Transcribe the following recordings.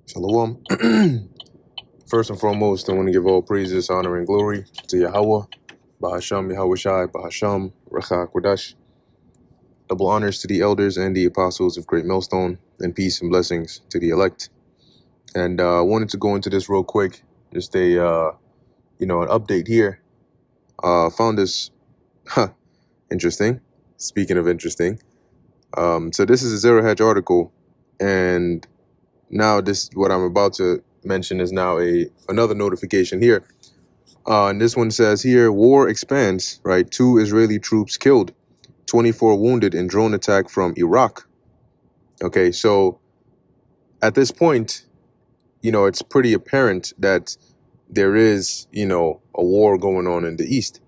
Shalom. First and foremost, I want to give all praises, honor, and glory to Yahweh, Bahasham, Yahweh Shai, Bahasham, Recha Kodash. Double honors to the elders and the apostles of Great Millstone, and peace and blessings to the elect. And I wanted to go into this real quick, just an update here. Found this, interesting. Speaking of interesting, so this is a Zero Hedge article, and now this what I'm about to mention is now another notification here. And this one says here, war expands, right? 2 Israeli troops killed, 24 wounded in drone attack from Iraq. Okay, so at this point, it's pretty apparent that there is, a war going on in the East.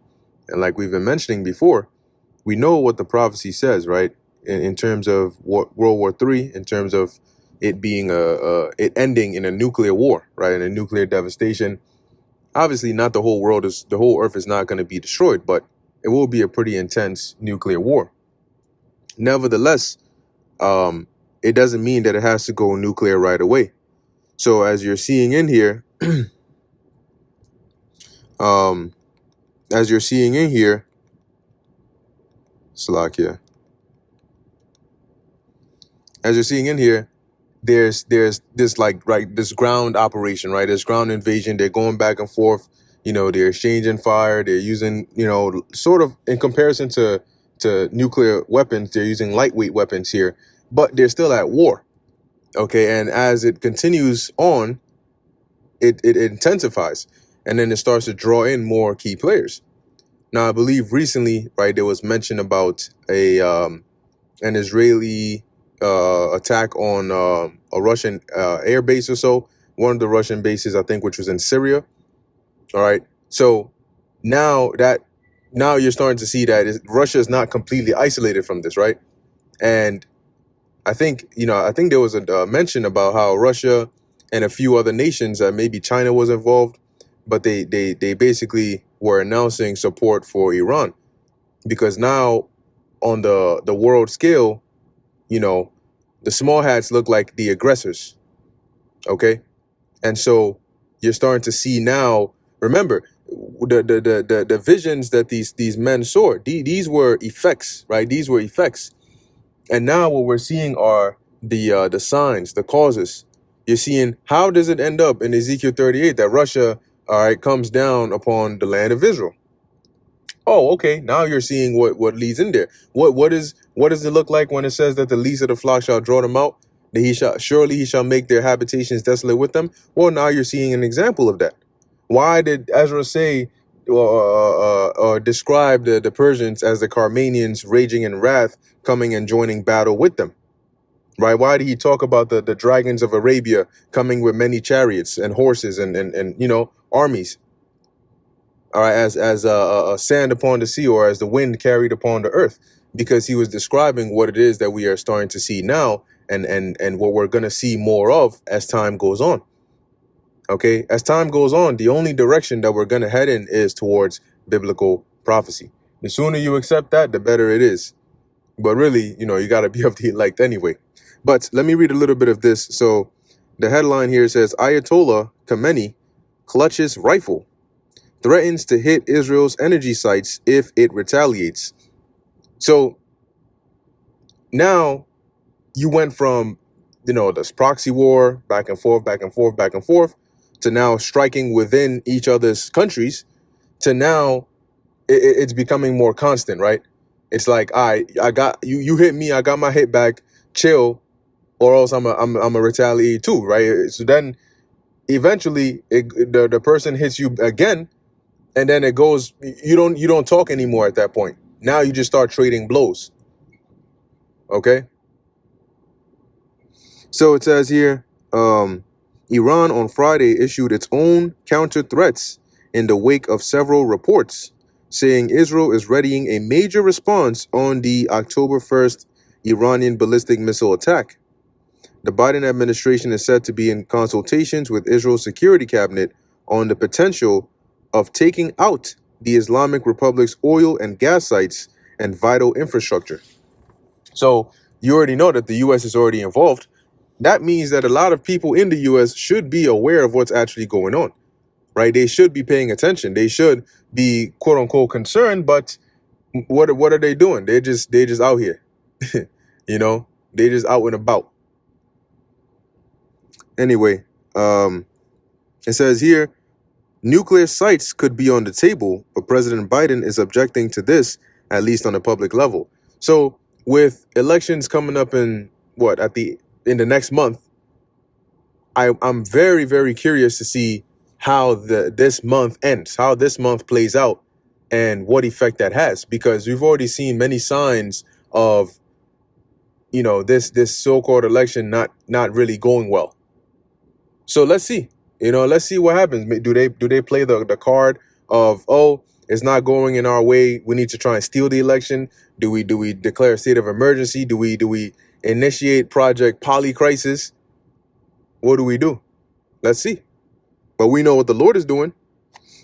And like we've been mentioning before, we know what the prophecy says, right? In terms of World War III, in terms of it being it ending in a nuclear war, right? In a nuclear devastation. Obviously, not the whole earth is not going to be destroyed, but it will be a pretty intense nuclear war. Nevertheless, it doesn't mean that it has to go nuclear right away. So as you're seeing in here, Salakia, there's this this ground operation, right? There's ground invasion. They're going back and forth. They're exchanging fire. They're using, sort of in comparison to nuclear weapons, they're using lightweight weapons here, but they're still at war. Okay, and as it continues on, it intensifies, and then it starts to draw in more key players. Now, I believe recently, right, there was mention about an Israeli attack on a Russian air base or so. One of the Russian bases, I think, which was in Syria. All right. So now you're starting to see that Russia is not completely isolated from this, right? And I think there was a mention about how Russia and a few other nations, maybe China was involved, but they basically were announcing support for Iran, because now on the world scale, the small hats look like the aggressors. Okay, and so you're starting to see now. Remember, the visions that these men saw. These were effects, right? These were effects, and now what we're seeing are the signs, the causes. You're seeing, how does it end up in Ezekiel 38 that Russia, all right, comes down upon the land of Israel? Oh, okay. Now you're seeing what leads in there. What does it look like when it says that the least of the flock shall draw them out? That he shall make their habitations desolate with them. Well, now you're seeing an example of that. Why did Ezra say describe the Persians as the Carmanians raging in wrath, coming and joining battle with them? Right? Why did he talk about the dragons of Arabia coming with many chariots and horses and armies? All right, as sand upon the sea, or as the wind carried upon the earth, because he was describing what it is that we are starting to see now, and what we're going to see more of as time goes on. Okay, as time goes on, the only direction that we're going to head in is towards biblical prophecy. The sooner you accept that, the better it is. But really, you got to be of the elect anyway. But let me read a little bit of this. So the headline here says, Ayatollah Khamenei clutches rifle, threatens to hit Israel's energy sites if it retaliates. So now you went from, this proxy war, back and forth, to now striking within each other's countries, to now it's becoming more constant, right? It's like, I got you hit me, I got my hit back, chill, or else I'm a retaliate too, right? So then eventually the person hits you again, and then it goes, you don't talk anymore at that point. Now you just start trading blows. Okay? So it says here, Iran on Friday issued its own counter threats in the wake of several reports saying Israel is readying a major response on the October 1st Iranian ballistic missile attack. The Biden administration is said to be in consultations with Israel's security cabinet on the potential of taking out the Islamic Republic's oil and gas sites and vital infrastructure. So you already know that the U.S. is already involved. that means that a lot of people in the US should be aware of what's actually going on, right? They should be paying attention. They should be quote unquote concerned, but what are they doing? They just out here. You know, they just out and about. Anyway, it says here, nuclear sites could be on the table, but President Biden is objecting to this, at least on a public level. So with elections coming up in in the next month, I'm very, very curious to see how this month ends, how this month plays out, and what effect that has, because we've already seen many signs of, you know, this so-called election not really going well. So let's see. You know, let's see what happens. Do they play the card of, oh, it's not going in our way, we need to try and steal the election? Do we declare a state of emergency? Do we initiate Project Polycrisis? What do we do? Let's see. But we know what the Lord is doing.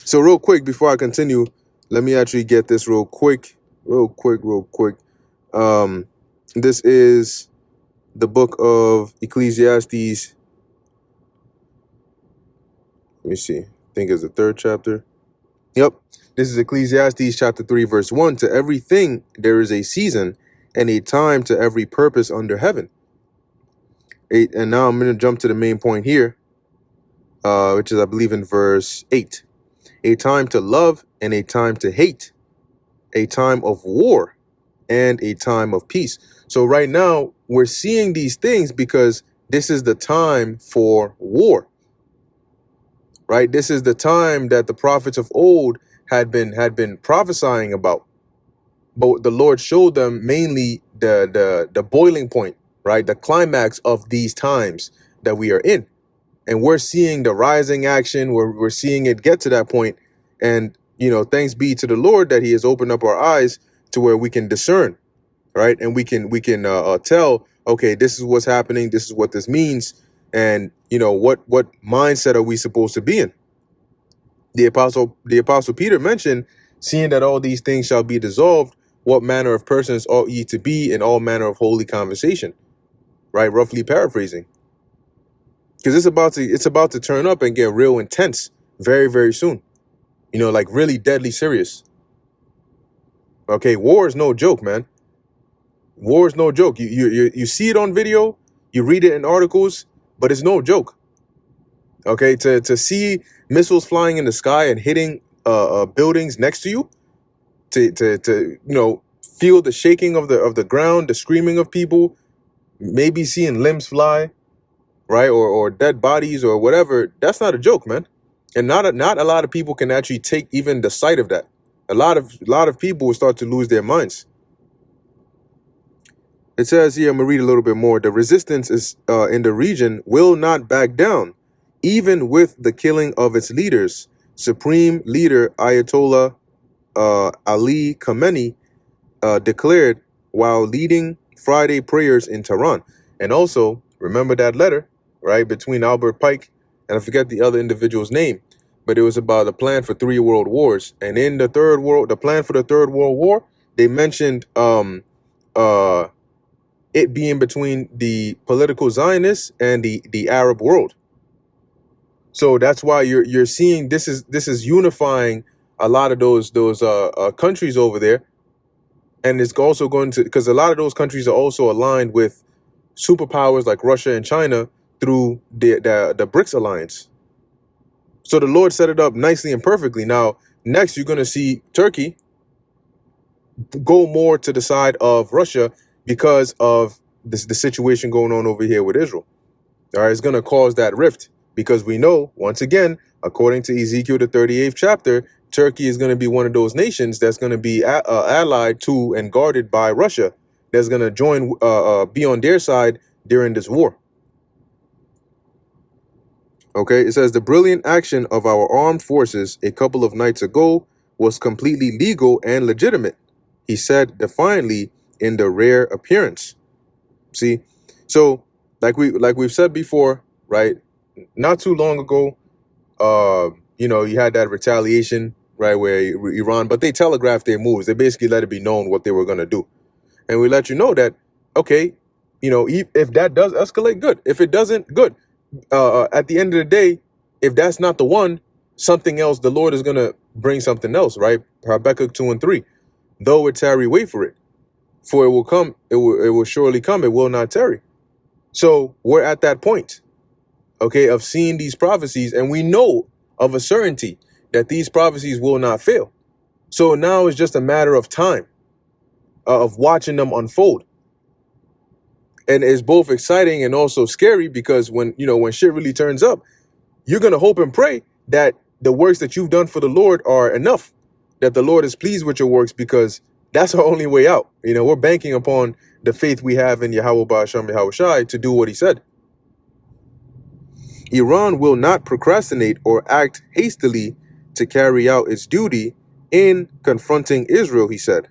So real quick, before I continue, let me actually get this real quick. This is the book of Ecclesiastes. Let me see. I think it's the 3rd chapter. Yep. This is Ecclesiastes chapter 3, verse 1. To everything there is a season and a time to every purpose under heaven. And now I'm going to jump to the main point here, which is, I believe, in verse 8. A time to love and a time to hate. A time of war and a time of peace. So right now we're seeing these things because this is the time for war. Right? This is the time that the prophets of old had been prophesying about. But the Lord showed them mainly the boiling point, right? The climax of these times that we are in. And we're seeing the rising action. We're seeing it get to that point. And, you know, thanks be to the Lord that he has opened up our eyes to where we can discern, right? And we can tell, okay, this is what's happening. This is what this means. And, you know, what mindset are we supposed to be in? The apostle Peter mentioned, seeing that all these things shall be dissolved, what manner of persons ought ye to be in all manner of holy conversation, right? Roughly paraphrasing. Because it's about to turn up and get real intense very, very soon. You know, like really deadly serious. Okay, war is no joke, man. War is no joke. You see it on video, you read it in articles, but it's no joke. Okay, to see missiles flying in the sky and hitting buildings next to you, to you know, feel the shaking of the ground, the screaming of people, maybe seeing limbs fly, right, or dead bodies or whatever. That's not a joke, man. And not a lot of people can actually take even the sight of that. A lot of people will start to lose their minds. It says here, I'm gonna read a little bit more. The resistance is in the region will not back down, even with the killing of its leaders. Supreme leader Ayatollah Ali Khamenei declared while leading Friday prayers in Tehran. And also, remember that letter, right, between Albert Pike and I forget the other individual's name, but it was about a plan for 3 world wars. And in the plan for the Third World War, they mentioned it being between the political Zionists and the Arab world. So that's why you're seeing this is unifying a lot of those countries over there, and it's also going to, because a lot of those countries are also aligned with superpowers like Russia and China through the BRICS alliance. So the Lord set it up nicely and perfectly. Now, next you're going to see Turkey go more to the side of Russia because of the situation going on over here with Israel. All right, it's going to cause that rift. Because we know, once again, according to Ezekiel, the 38th chapter, Turkey is going to be one of those nations that's going to be allied to and guarded by Russia. That's going to be on their side during this war. Okay, it says the brilliant action of our armed forces a couple of nights ago was completely legal and legitimate, he said defiantly in the rare appearance. See, so like we've said before, right? Not too long ago, you know, you had that retaliation, right, where Iran, but they telegraphed their moves. They basically let it be known what they were going to do. And we let you know that, okay, if that does escalate, good. If it doesn't, good. At the end of the day, if that's not the one, something else, the Lord is going to bring something else, right? Habakkuk 2:3. Though it tarry, wait for it. For it will come, it will surely come, it will not tarry. So we're at that point, okay, of seeing these prophecies, and we know of a certainty that these prophecies will not fail. So now it's just a matter of time of watching them unfold. And it's both exciting and also scary, because when shit really turns up, you're going to hope and pray that the works that you've done for the Lord are enough, that the Lord is pleased with your works, because that's our only way out. We're banking upon the faith we have in Yahweh Ba'asham Yahweh Shai to do what he said. Iran will not procrastinate or act hastily to carry out its duty in confronting Israel, he said.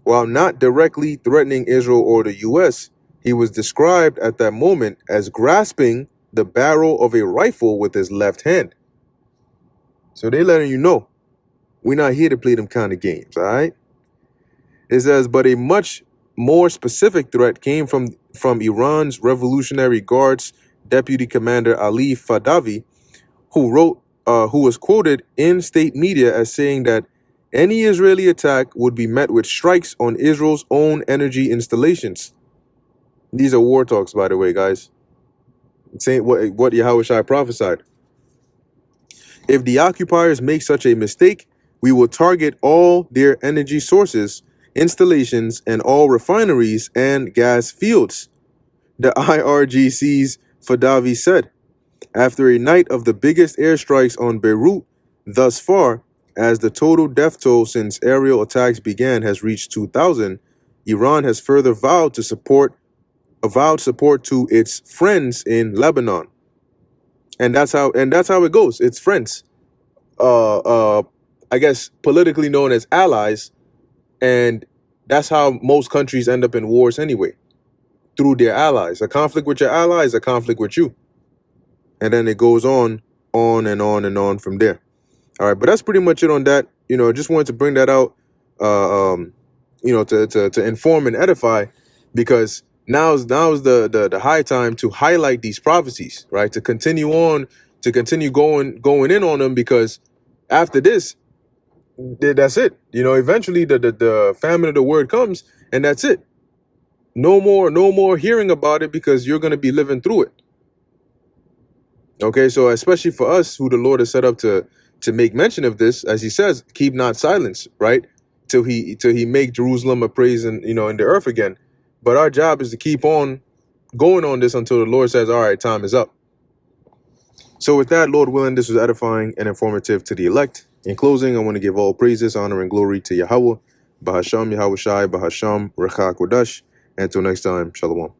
While not directly threatening Israel or the U.S., he was described at that moment as grasping the barrel of a rifle with his left hand. So they're letting you know, we're not here to play them kind of games, all right? It says, but a much more specific threat came from Iran's Revolutionary Guards Deputy Commander Ali Fadavi, who was quoted in state media as saying that any Israeli attack would be met with strikes on Israel's own energy installations. These are war talks, by the way, guys. Saying what Yahweh Shai prophesied. If the occupiers make such a mistake, we will target all their energy sources, installations, and all refineries and gas fields, the IRGC's Fadavi said. After a night of the biggest airstrikes on Beirut thus far, as the total death toll since aerial attacks began has reached 2,000, Iran has further vowed support to its friends in Lebanon. And that's how it goes. It's friends. I guess politically known as allies, and that's how most countries end up in wars anyway, through their allies. A conflict with your ally is a conflict with you. And then it goes on and on and on from there. All right, but that's pretty much it on that. Just wanted to bring that out, to inform and edify, because now's the high time to highlight these prophecies, right? To continue going in on them, because after this, that's it. Eventually the famine of the word comes, and that's it. No more hearing about it, because you're going to be living through it. Okay, so especially for us, who the Lord has set up to make mention of this, as he says, keep not silence, right? Till he make Jerusalem a praise in the earth again. But our job is to keep on going on this until the Lord says, all right, time is up. So with that, Lord willing, this was edifying and informative to the elect. In closing, I want to give all praises, honor, and glory to Yahweh, Bahasham Yahweh Shai, Bahasham Rechak Kodash. Until next time, Shalom.